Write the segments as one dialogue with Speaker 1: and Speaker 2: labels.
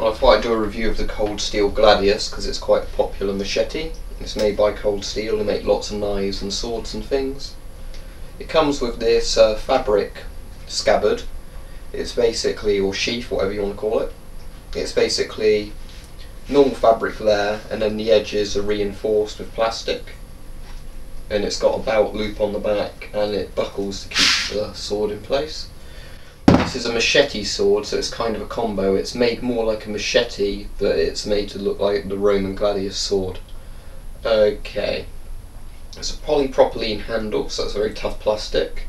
Speaker 1: Well, I thought I'd do a review of the Cold Steel Gladius because it's quite a popular machete. It's made by Cold Steel. They make lots of knives and swords and things. It comes with this fabric scabbard. It's basically, or sheath, whatever you want to call it. It's basically normal fabric there, and then the edges are reinforced with plastic. And it's got a belt loop on the back, and it buckles to keep the sword in place. This is a machete sword, so it's kind of a combo. It's made more like a machete, but it's made to look like the Roman gladius sword. Okay. It's a polypropylene handle, so it's very tough plastic.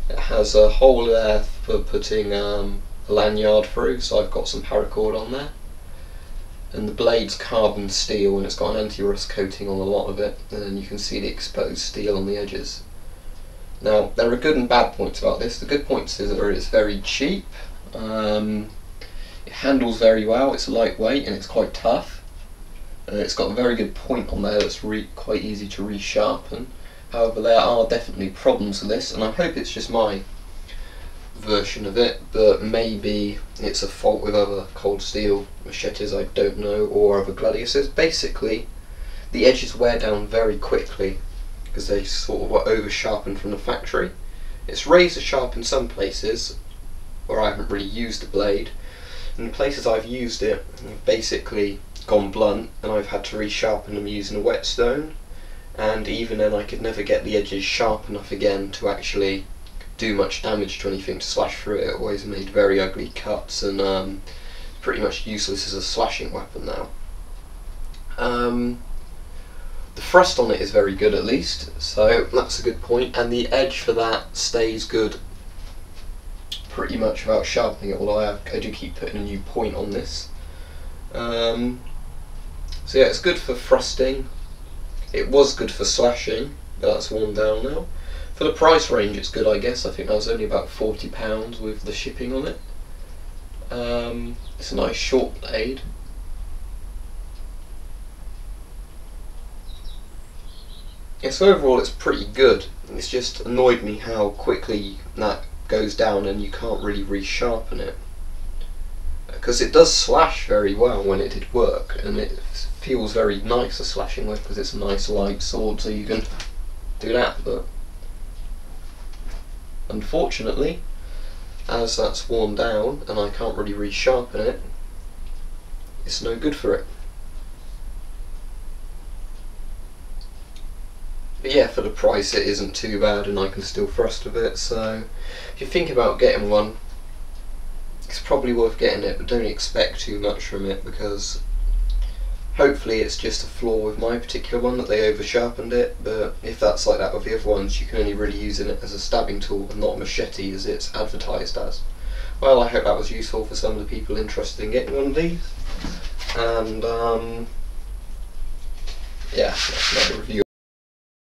Speaker 1: It has a hole there for putting a lanyard through, so I've got some paracord on there. And the blade's carbon steel, and it's got an anti-rust coating on a lot of it, and then you can see the exposed steel on the edges. Now, there are good and bad points about this. The good points is that it's very cheap, it handles very well, it's lightweight and it's quite tough. It's got a very good point on there that's quite easy to resharpen. However, there are definitely problems with this, and I hope it's just my version of it, but maybe it's a fault with other Cold Steel machetes, I don't know, or other gladiuses. Basically, the edges wear down very quickly because they sort of were over sharpened from the factory. It's razor sharp in some places where I haven't really used the blade. In the places I've used it, I've basically gone blunt, and I've had to resharpen them using a whetstone, and even then I could never get the edges sharp enough again to actually do much damage to anything to slash through it. It always made very ugly cuts, and pretty much useless as a slashing weapon now. The thrust on it is very good at least, so that's a good point, and the edge for that stays good pretty much without sharpening it, although I do keep putting a new point on this. So yeah, it's good for thrusting. It was good for slashing, but that's worn down now. For the price range it's good, I guess. I think that was only about £40 with the shipping on it. It's a nice short blade. Yeah, so overall it's pretty good. It's just annoyed me how quickly that goes down and you can't really resharpen it. Because it does slash very well when it did work, and it feels very nice a slashing with because it's a nice light sword, so you can do that, but unfortunately, as that's worn down and I can't really resharpen it, it's no good for it. But yeah, for the price it isn't too bad, and I can still thrust with it, so if you think about getting one, it's probably worth getting it, but don't expect too much from it, because hopefully it's just a flaw with my particular one that they over sharpened it. But if that's like that with the other ones, you can only really use it as a stabbing tool and not a machete as it's advertised as. Well, I hope that was useful for some of the people interested in getting one of these, and yeah, that's another review.